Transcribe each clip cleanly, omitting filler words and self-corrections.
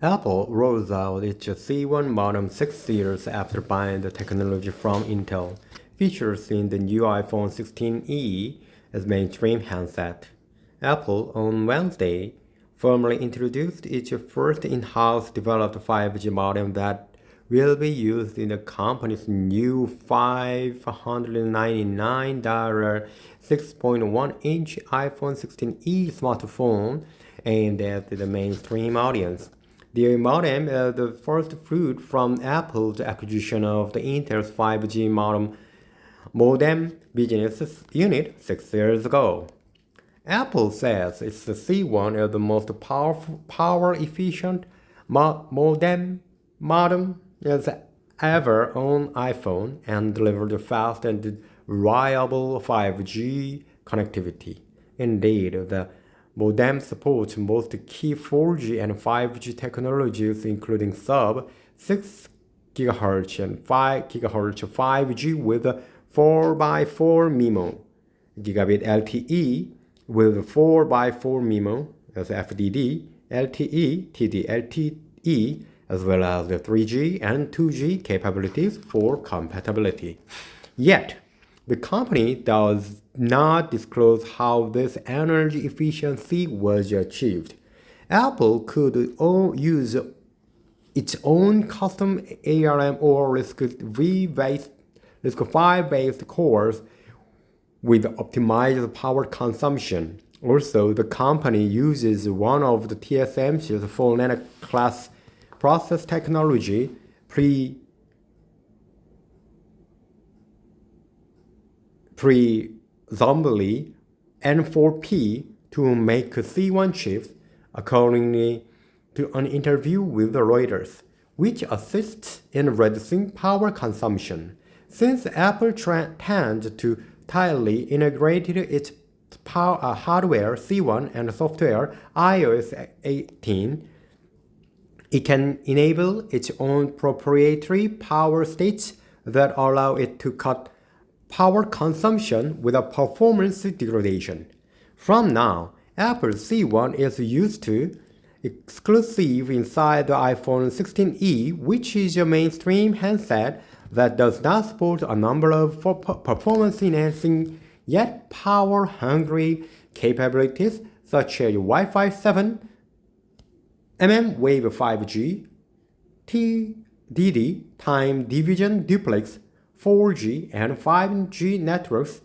Apple rolls out its C1 modem 6 years after buying the technology from Intel. Features in the new iPhone 16e as mainstream handset. Apple on Wednesday formally introduced its first in-house developed 5G modem that will be used in the company's new $599 6.1-inch iPhone 16e smartphone aimed at the mainstream audience. The modem is the first fruit from Apple's acquisition of the Intel's 5G modem business unit 6 years ago. Apple says its C1 is the most power-efficient modem as ever on iPhone and delivered fast and reliable 5G connectivity. Indeed, the modem supports most key 4G and 5G technologies, including sub 6 GHz and 5 GHz 5G with 4x4 MIMO, gigabit LTE with 4x4 MIMO as FDD, LTE, TD-LTE, as well as the 3G and 2G capabilities for compatibility. Yet, the company does not disclose how this energy efficiency was achieved. Apple could use its own custom ARM or RISC-V-based cores with optimized power consumption. Also, the company uses one of the TSMC's 4 nano-class process technology, presumably N4P, to make C1 chips, according to an interview with Reuters, which assists in reducing power consumption. Since Apple tends to tightly integrate its hardware C1 and software iOS 18, it can enable its own proprietary power states that allow it to cut power consumption without performance degradation. From now, Apple's C1 is used to exclusive inside the iPhone 16e, which is a mainstream handset that does not support a number of performance-enhancing yet power-hungry capabilities such as Wi-Fi 7, mmWave 5G, TDD time division duplex, 4G and 5G networks,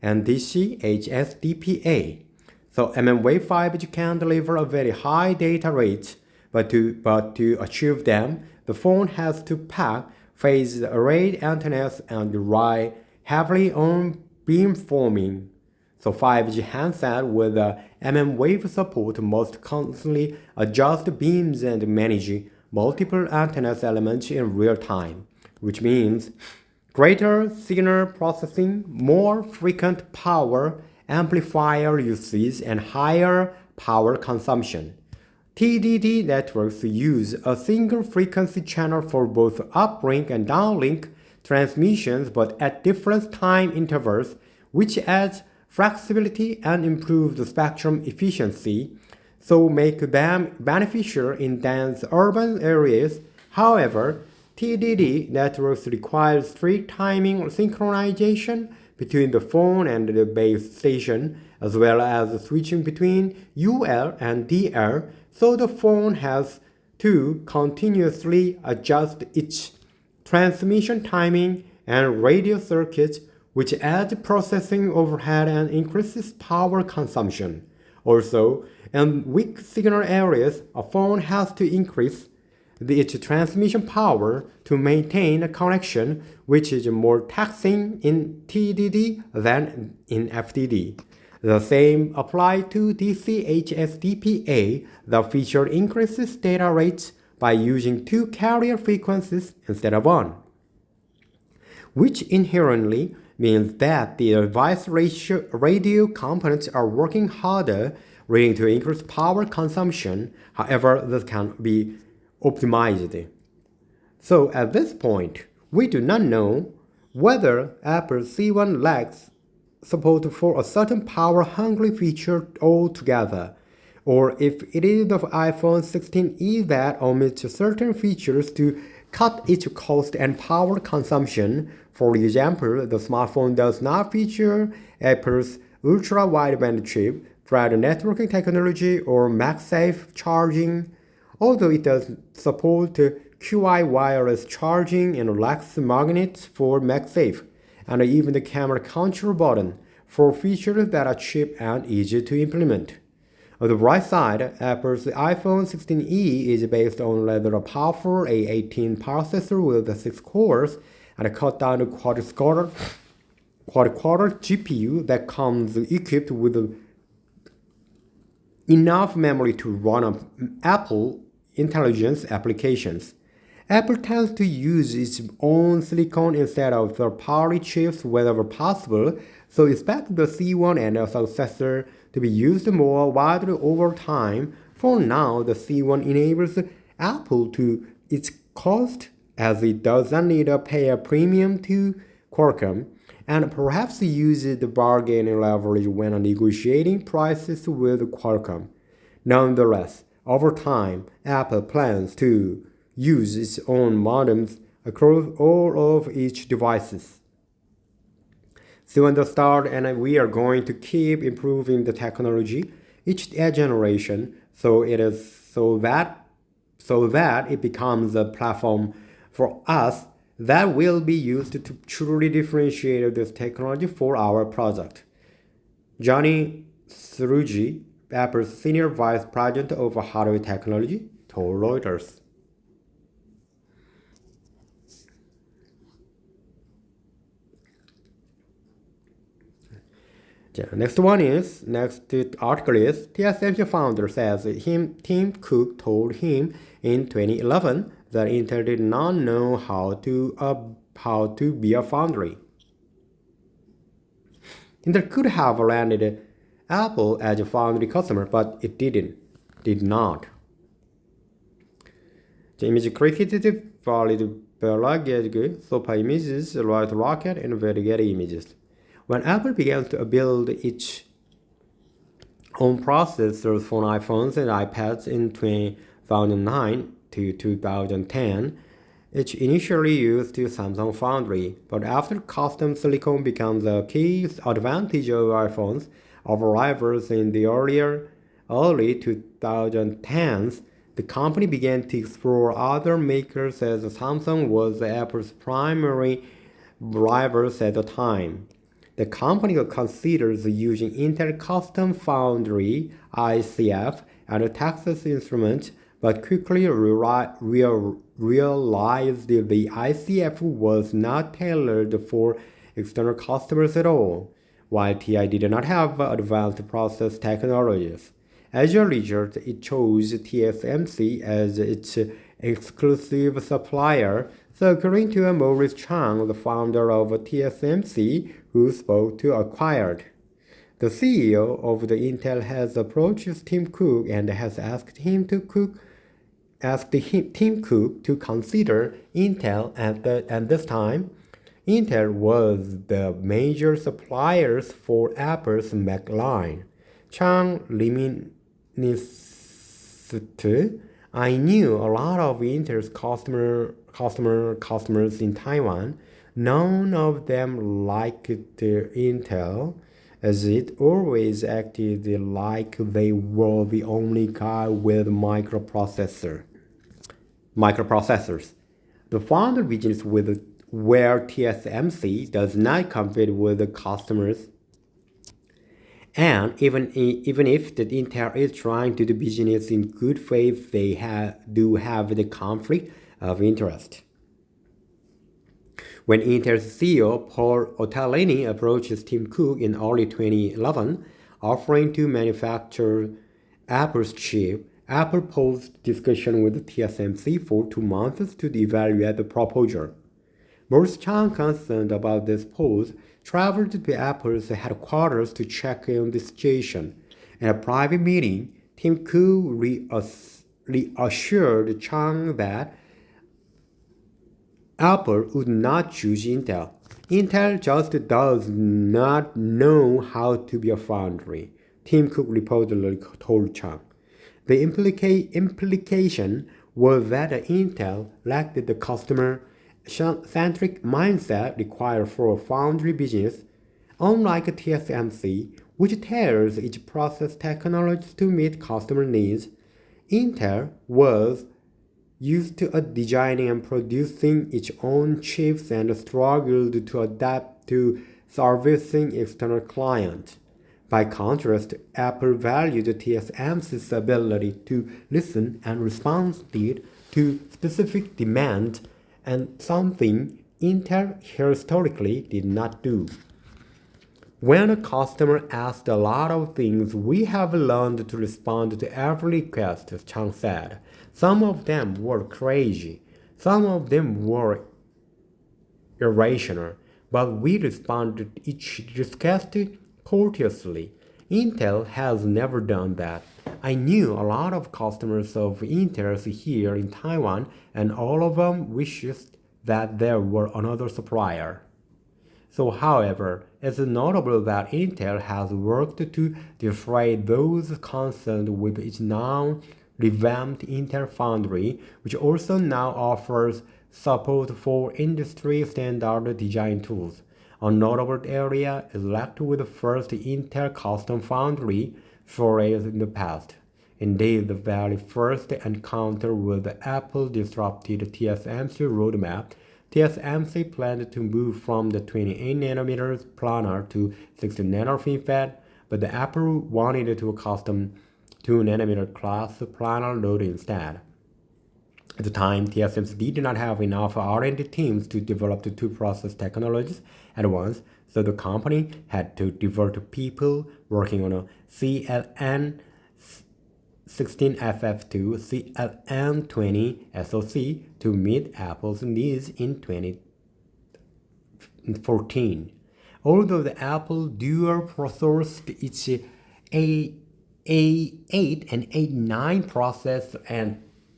and DC HSDPA. So mmWave 5G can deliver a very high data rate, but to achieve them, the phone has to pack phased array antennas and rely heavily on beamforming. So 5G handset with mmWave support must constantly adjust beams and manage multiple antenna elements in real time, which means greater signal processing, more frequent power amplifier usage, and higher power consumption. TDD networks use a single frequency channel for both uplink and downlink transmissions, but at different time intervals, which adds flexibility and improves the spectrum efficiency, so make them beneficial in dense urban areas. However, TDD networks require strict timing synchronization between the phone and the base station, as well as switching between UL and DL, so the phone has to continuously adjust its transmission timing and radio circuits, which adds processing overhead and increases power consumption. Also, in weak signal areas, a phone has to increase its transmission power to maintain a connection, which is more taxing in TDD than in FDD. The same applies to DCHSDPA, that feature increases data rates by using 2 carrier frequencies instead of 1, which inherently means that the device radio components are working harder, leading to increased power consumption. However, this can be optimized. So at this point, we do not know whether Apple's C1 lacks support for a certain power-hungry feature altogether, Or if it is the iPhone 16e that omits certain features to cut its cost and power consumption. For example, the smartphone does not feature Apple's ultra-wideband chip, Thread networking technology, or MagSafe charging, although it does support QI wireless charging and lacks magnets for MagSafe, and even the camera control button for features that are cheap and easy to implement. On the bright side, Apple's iPhone 16e is based on rather powerful A18 processor with 6 cores and a cut down quad-core GPU that comes equipped with enough memory to run Apple Intelligence applications. Apple tends to use its own silicon instead of third-party chips whenever possible, so expect the C1 and the successor to be used more widely over time. For now, the C1 enables Apple to its cost as it doesn't need to pay a premium to Qualcomm, and perhaps uses the bargaining leverage when negotiating prices with Qualcomm. Nonetheless, over time, Apple plans to use its own modems across all of its devices. So in the start, and we are going to keep improving the technology each generation, so that it becomes a platform for us that will be used to truly differentiate this technology for our product. Johnny Srouji, Apple's Senior Vice President of Hardware Technology, told Reuters. Next article is TSMC founder says Tim Cook told him in 2011 that Intel did not know how to be a foundry. Intel could have landed Apple as a foundry customer, but it did not. The image created valid Bella Gedge, Sopa Images, Light Rocket, and Getty Images. When Apple began to build its own processors for iPhones and iPads in 2009 to 2010, it initially used Samsung Foundry, but after custom silicon became the key advantage of iPhones over rivals in the early 2010s, the company began to explore other makers as Samsung was Apple's primary rivals at the time. The company considers using Intel Custom Foundry, ICF, and Texas Instruments, but quickly realized the ICF was not tailored for external customers at all, while TI did not have advanced process technologies. As a result, it chose TSMC as its exclusive supplier. So according to Maurice Chang, the founder of TSMC, who spoke to Acquired, the CEO of the Intel has approached Tim Cook and has asked Tim Cook to consider Intel at this time. Intel was the major suppliers for Apple's Mac line. Chang reminisced, I knew a lot of Intel's customers in Taiwan. None of them liked Intel, as it always acted like they were the only guy with microprocessors. The foundry business where TSMC does not compete with the customers, and even if the Intel is trying to do business in good faith, they do have the conflict of interest. When Intel's CEO Paul Otellini approaches Tim Cook in early 2011, offering to manufacture Apple's chip, Apple paused discussion with TSMC for 2 months to evaluate the proposal. Maurice Chang, concerned about this pause, traveled to Apple's headquarters to check on the situation. In a private meeting, Tim Cook reassured Chang that Apple would not choose Intel. Intel just does not know how to be a foundry, Tim Cook reportedly told Chang. The implication was that Intel lacked the customer-centric mindset required for a foundry business, unlike TSMC, which tailors its process technology to meet customer needs. Intel was used to designing and producing its own chips and struggled to adapt to servicing external clients. By contrast, Apple valued TSMC's ability to listen and respond to specific demand, and something Intel historically did not do. When a customer asked a lot of things, we have learned to respond to every request, Chang said. Some of them were crazy, some of them were irrational, but we responded to each request courteously. Intel has never done that. I knew a lot of customers of Intel's here in Taiwan, and all of them wished that there were another supplier. So, however, it's notable that Intel has worked to defray those concerns with its now revamped Intel Foundry, which also now offers support for industry standard design tools. A notable area is lacked with the first Intel Custom Foundry forays in the past. Indeed, the very first encounter with the Apple disrupted TSMC roadmap. TSMC planned to move from the 28nm planar to 16nm FinFET, but the Apple wanted to custom 2nm class planar node instead. At the time, TSMC did not have enough R&D teams to develop the two process technologies at once, so the company had to divert people working on a CLN 16FF2 CLN20 SoC to meet Apple's needs in 2014. Although the Apple dual processed its A8 and A9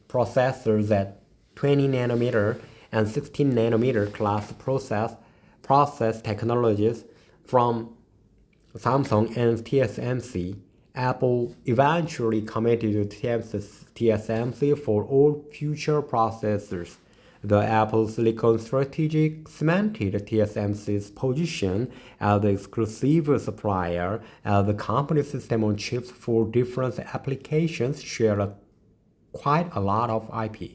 processors at 20nm and 16nm class process technologies from Samsung and TSMC, Apple eventually committed to TSMC for all future processors. The Apple Silicon strategy cemented TSMC's position as the exclusive supplier, as the company's system on chips for different applications shared quite a lot of IP.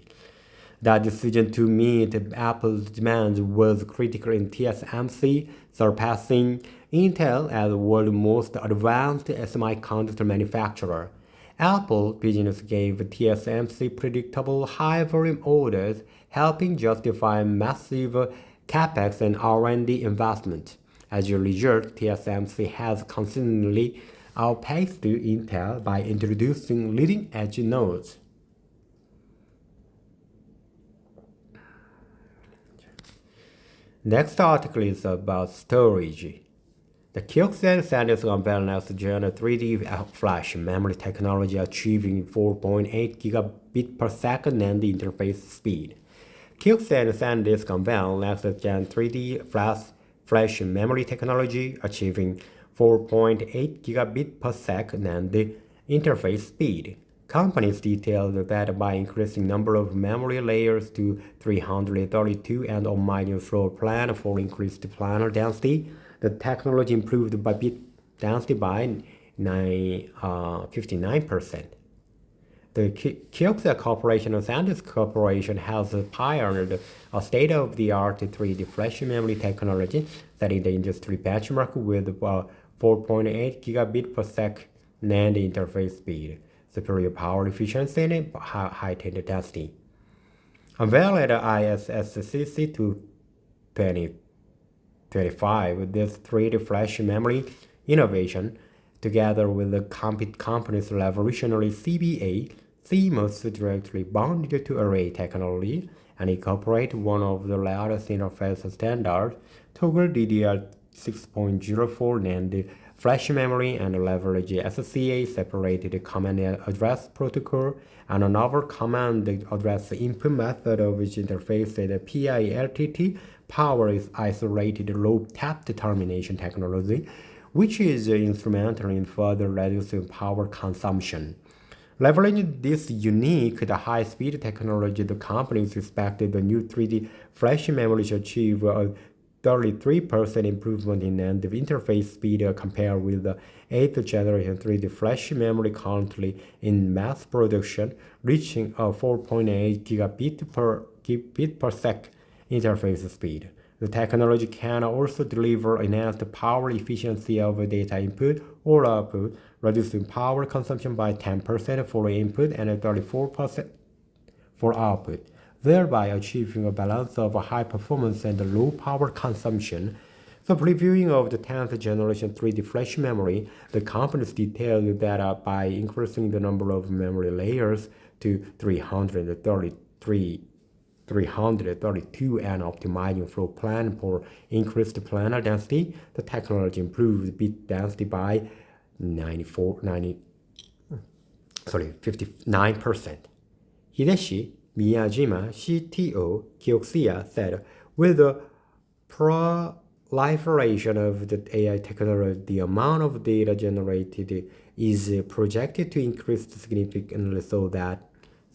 That decision to meet Apple's demands was critical in TSMC, surpassing Intel as the world's most advanced semiconductor manufacturer. Apple business gave TSMC predictable high-volume orders, helping justify massive capex and R&D investment. As a result, TSMC has consistently outpaced Intel by introducing leading-edge nodes. Next article is about storage. The Kioxia SanDisk unveiled next gen 3D flash memory technology achieving 4.8 gigabit per second NAND interface speed. Kioxia SanDisk unveiled next gen 3D flash memory technology achieving 4.8 gigabit per second NAND interface speed. Companies detailed that by increasing number of memory layers to 332 and optimizing floor plan for increased planar density, the technology improved by bit density by 59%. The Kioxia Corporation and SanDisk Corporation has pioneered a state-of-the-art 3D flash memory technology, setting the industry benchmark with 4.8 gigabit per second NAND interface speed, superior power efficiency, and heightened density. Unveiled at ISSCC 2025, this 3D flash memory innovation, together with the company's revolutionary CBA, CMOS directly bonded to array technology, and incorporate one of the latest interface standards, toggle DDR 6.04 NAND flash memory, and leverage SCA separated command address protocol and another command address input method of which interfaces PILTT power is isolated low tap determination technology, which is instrumental in further reducing power consumption. Leveraging this unique, the high-speed technology, the companies expected the new 3D flash memory to achieve a 33% improvement in end interface speed compared with the 8th generation 3D flash memory currently in mass production, reaching a 4.8 gigabit per sec interface speed. The technology can also deliver enhanced power efficiency of data input or output, reducing power consumption by 10% for input and 34% for output, thereby achieving a balance of high performance and low power consumption. The previewing of the 10th generation 3D flash memory, the companies detailed that by increasing the number of memory layers to 332 and optimizing flow plan for increased planar density, the technology improved bit density by 59%. Hideshi Miyajima, CTO, Kioxia, said, with the proliferation of the AI technology, the amount of data generated is projected to increase significantly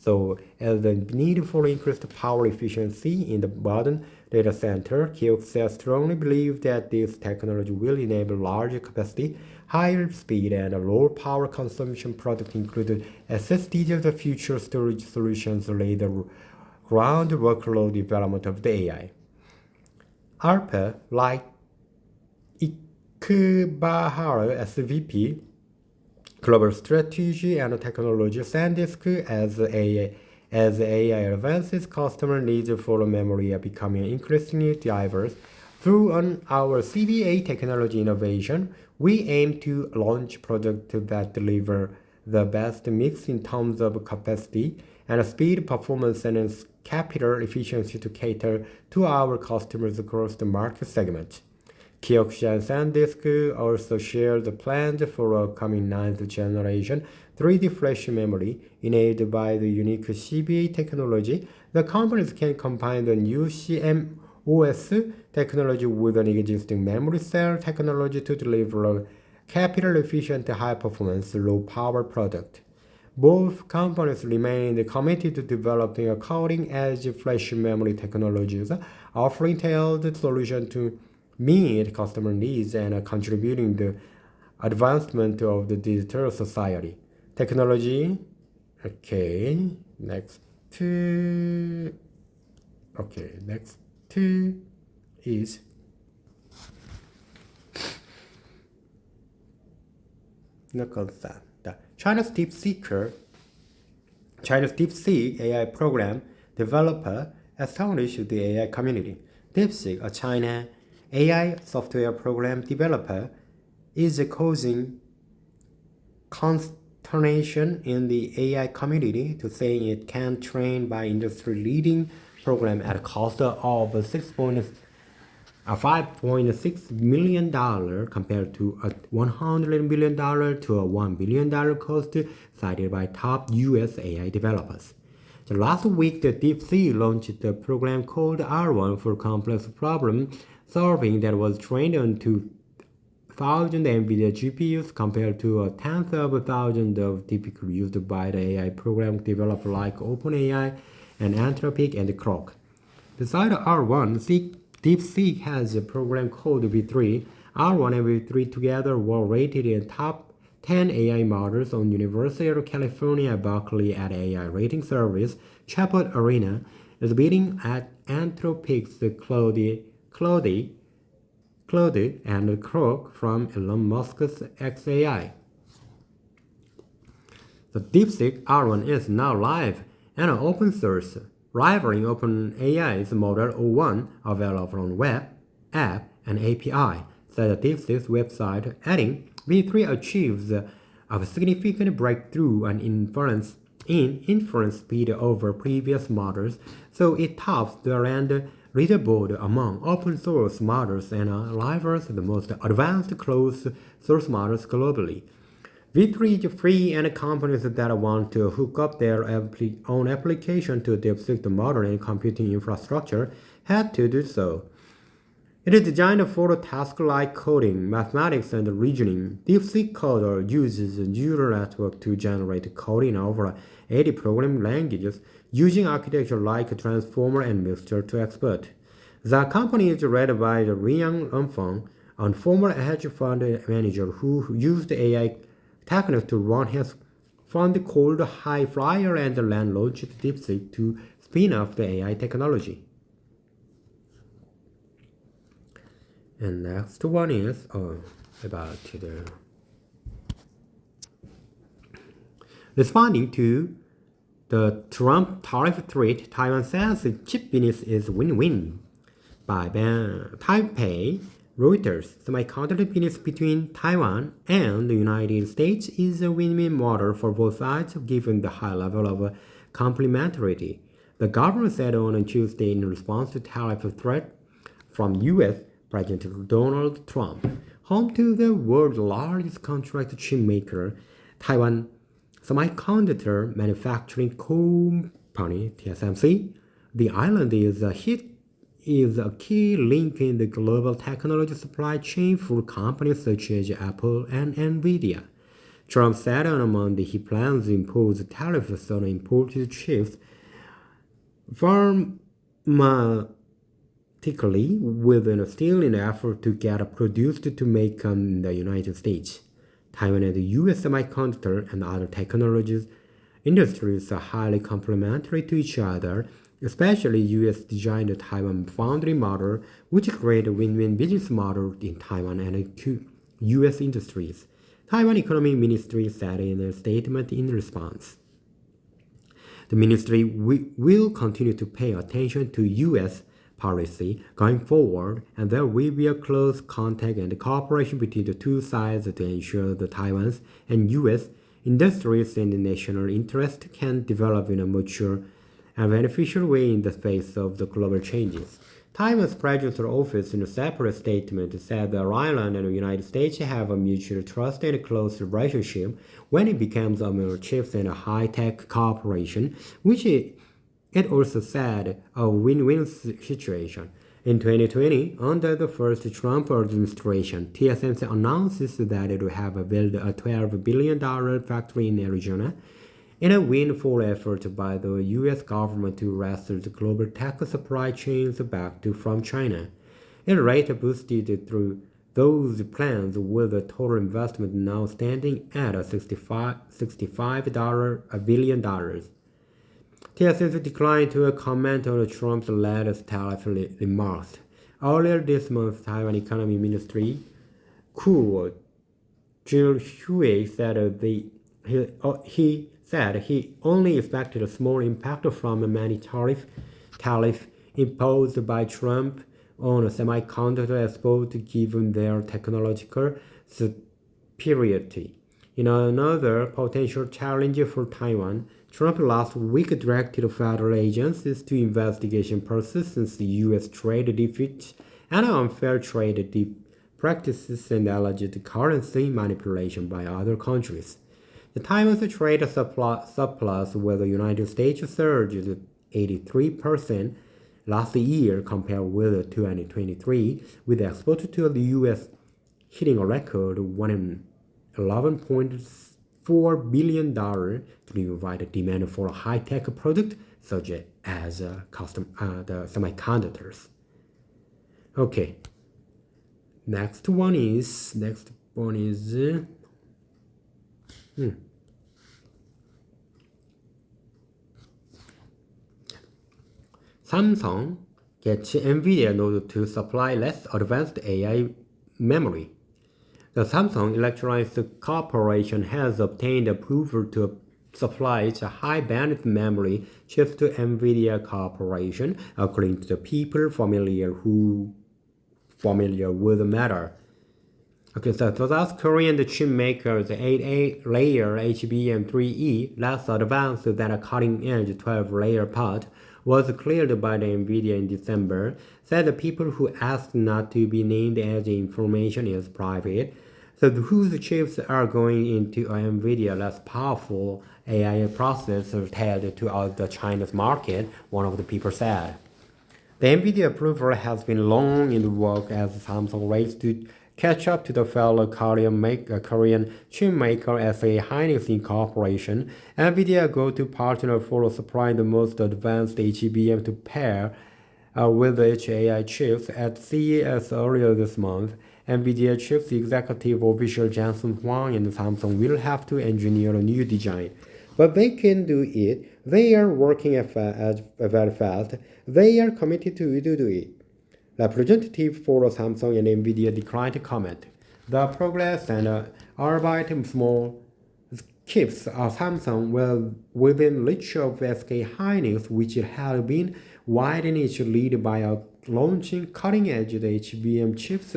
so as the need for increased power efficiency in the modern data center, Kioxia strongly believes that this technology will enable larger capacity, higher speed, and lower power consumption products including SSDs of the future storage solutions lay the groundwork for development of the AI. Arpa, like Ikebahara SVP, Global Strategy and Technology, SanDisk, as AI advances, customer needs for memory are becoming increasingly diverse. Through our CBA technology innovation, we aim to launch products that deliver the best mix in terms of capacity and speed, performance, and capital efficiency to cater to our customers across the market segment. Kioxia and SanDisk also share the plans for a coming 9th generation 3D flash memory enabled by the unique CBA technology. The companies can combine the new CMOS technology with an existing memory cell technology to deliver a capital efficient, high performance, low power product. Both companies remain committed to developing a cutting edge flash memory technologies, offering tailored solutions to meet customer needs and contributing to the advancement of the digital society. Technology. Next is China's DeepSeek AI program developer astonished the AI community. DeepSeek, a China AI software program developer, is causing consternation in the AI community to saying it can train by industry-leading program at a cost of $5.6 million compared to a $100 million to a $1 billion cost cited by top US AI developers. Last week, the DeepSeek launched a program called R1 for complex problem solving that was trained on 2,000 NVIDIA GPUs compared to a tenth of a thousand of typically used by the AI program developed like OpenAI and Anthropic and Grok. Besides R1, DeepSeek has a program called V3. R1 and V3 together were rated in top 10 AI models on University of California Berkeley at AI rating service. Chatbot Arena is beating at Anthropic's Claude and Grok from Elon Musk's xAI. The DeepSeek R1 is now live and open source, rivaling OpenAI's Model 01 available on web, app, and API, said the DeepSeek's website, adding, V3 achieves a significant breakthrough in inference speed over previous models, so it tops the random leaderboard among open source models and rivals the most advanced closed source models globally. V3 is free, and companies that want to hook up their own application to DeepSeek modern and computing infrastructure had to do so. It is designed for tasks like coding, mathematics, and reasoning. DeepSeek Coder uses a neural network to generate code in over 80 programming languages using architecture like Transformer and Mixture to expert. The company is led by Ryan Umfang, a former hedge fund manager who used AI techniques to run his fund called High Flyer and then launched DeepSeek to spin off the AI technology. And next one is about the responding to the Trump tariff threat. Taiwan says chip business is win-win. By Taipei, Reuters, semiconductor business between Taiwan and the United States is a win-win model for both sides given the high level of complementarity. The government said on Tuesday in response to tariff threat from U.S. President Donald Trump, home to the world's largest contract chip maker, Taiwan Semiconductor Manufacturing Company (TSMC). The island is a key link in the global technology supply chain for companies such as Apple and Nvidia. Trump said on Monday he plans to impose tariffs on imported chips particularly within still in an effort to get produced to make in the United States. Taiwan and the U.S. semiconductor and other technologies industries are highly complementary to each other, especially U.S. designed Taiwan foundry model, which create a win-win business model in Taiwan and U.S. industries. Taiwan Economy Ministry said in a statement in response. The ministry will continue to pay attention to U.S. policy going forward, and there will be a close contact and cooperation between the two sides to ensure the Taiwan's and U.S. industries and national interest can develop in a mature and beneficial way in the face of the global changes. Taiwan's president's office in a separate statement said that Ireland and the United States have a mutual trust and close relationship when it becomes a chips and a high-tech cooperation, which it also said a win-win situation. In 2020, under the first Trump administration, TSMC announces that it will have built a $12 billion factory in Arizona in a win-for effort by the U.S. government to wrestle the global tech supply chains back from China. It later boosted through those plans with a total investment now standing at $65 billion. TSMC declined to comment on Trump's latest tariff remarks. Earlier this month, Taiwan Economy Ministry Koo Jill-Hui said he only expected a small impact from many tariff imposed by Trump on semiconductor exports given their technological superiority. In another potential challenge for Taiwan, Trump last week directed federal agencies to investigation persistence U.S. trade deficits and unfair trade practices and alleged currency manipulation by other countries. The Taiwan's trade surplus with the United States surged 83% last year compared with 2023, with exports to the U.S. hitting a record $11.4 billion, driven by the demand for high-tech products such as the semiconductors. Okay. Next one is Samsung gets Nvidia node to supply less advanced AI memory. The Samsung Electronics Corporation has obtained approval to supply its high-bandwidth memory chips to Nvidia Corporation, according to the people familiar with the matter. Okay, so the South Korean chip maker, the 8-layer HBM3E, less advanced than a cutting-edge 12-layer part, was cleared by the Nvidia in December, said the people who asked not to be named as the information is private, so whose chips are going into Nvidia less powerful AI processor tailored to the Chinese market, one of the people said. The NVIDIA approval has been long in the work as Samsung races to catch up to the fellow Korean chip maker SK Hynix Incorporation. NVIDIA go-to partner for supplying the most advanced HBM to pair with its AI chips at CES earlier this month. NVIDIA chips executive official Jensen Huang and Samsung will have to engineer a new design. But they can do it. They are working very fast. They are committed to do it. Representative for Samsung and NVIDIA declined to comment. The progress and albeit small chips of Samsung were within reach of SK Hynix, which had been widening its lead by launching cutting-edge HBM chips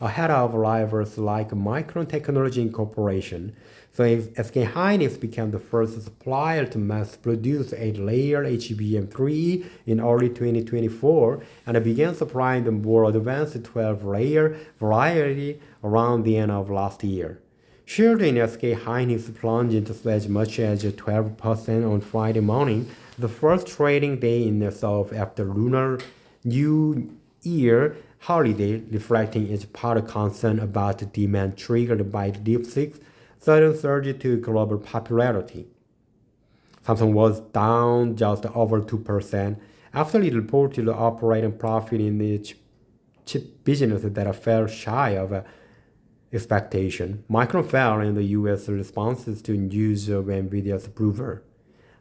ahead of rivals like Micron Technology Incorporation. So SK Hynix became the first supplier to mass produce 8-layer HBM3 in early 2024 and began supplying the more advanced 12-layer variety around the end of last year. Shares in SK Hynix plunged as much as 12% on Friday morning, the first trading day in the South after Lunar New Year holiday, reflecting its part concern about demand triggered by DeepSeek's sudden surge to global popularity. Samsung was down just over 2% after it reported operating profit in its chip business that fell shy of expectation. Micron fell in the U.S. responses to news of NVIDIA's approval.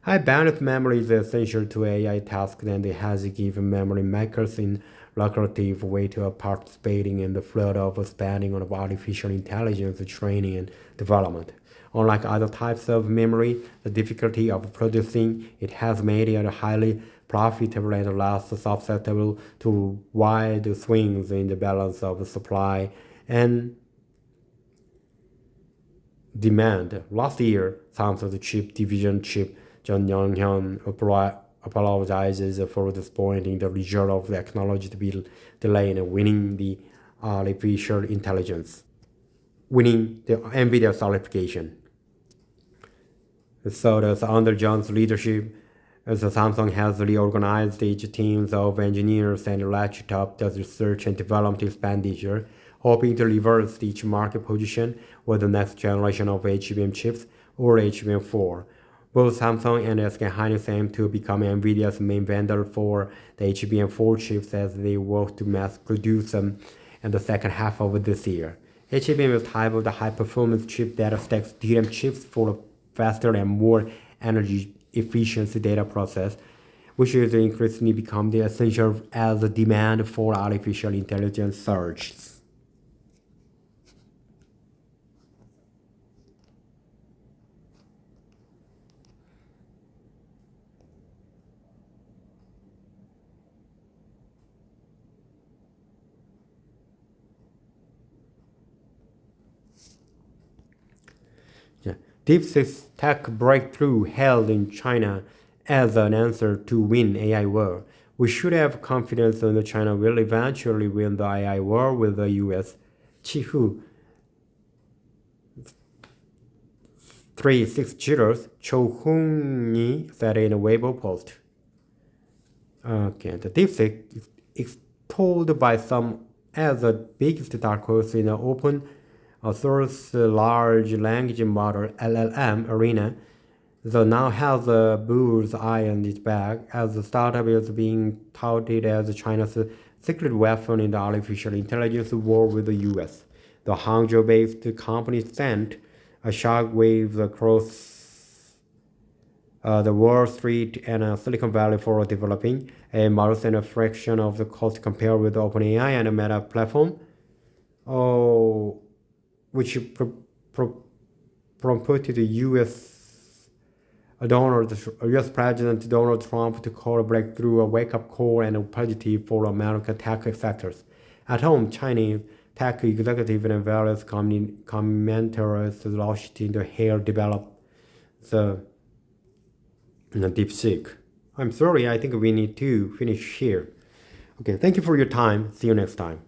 High bandwidth memory is essential to AI tasks and it has given memory makers in lucrative way to participating in the flood of spending on artificial intelligence training and development. Unlike other types of memory, the difficulty of producing it has made it highly profitable and less susceptible to wide swings in the balance of supply and demand. Last year, Samsung's chip division chief John Young-hyun apologizes for disappointing the result of the technology to be delayed in winning the NVIDIA certification. So under John's leadership, Samsung has reorganized its teams of engineers and ratcheted up the research and development expenditure, hoping to reverse its market position with the next generation of HBM chips or HBM4. Both Samsung and SK Hynix aim to become NVIDIA's main vendor for the HBM4 chips as they work to mass produce them in the second half of this year. HBM is type of the high-performance chip that stacks DRAM chips for a faster and more energy-efficient data process, which is increasingly becoming essential as the demand for artificial intelligence surges. DeepSeek's tech breakthrough held in China as an answer to win AI war. We should have confidence that China will eventually win the AI war with the US. Chihu 360 Cho Hung-yi said in a Weibo post. The DeepSeek is told by some as the biggest dark horse in the open source large language model LLM arena, though now has a bull's eye on its back as the startup is being touted as China's secret weapon in the artificial intelligence war with the US. The Hangzhou-based company sent a shockwave across the Wall Street and Silicon Valley for developing a model and a fraction of the cost compared with OpenAI and a Meta platform. Which prompted the U.S. President Donald Trump to call a breakthrough a wake-up call and a positive for American tech sectors. At home, Chinese tech executives and various commentators rushed in to help develop the DeepSeek. I'm sorry, I think we need to finish here. Okay, thank you for your time. See you next time.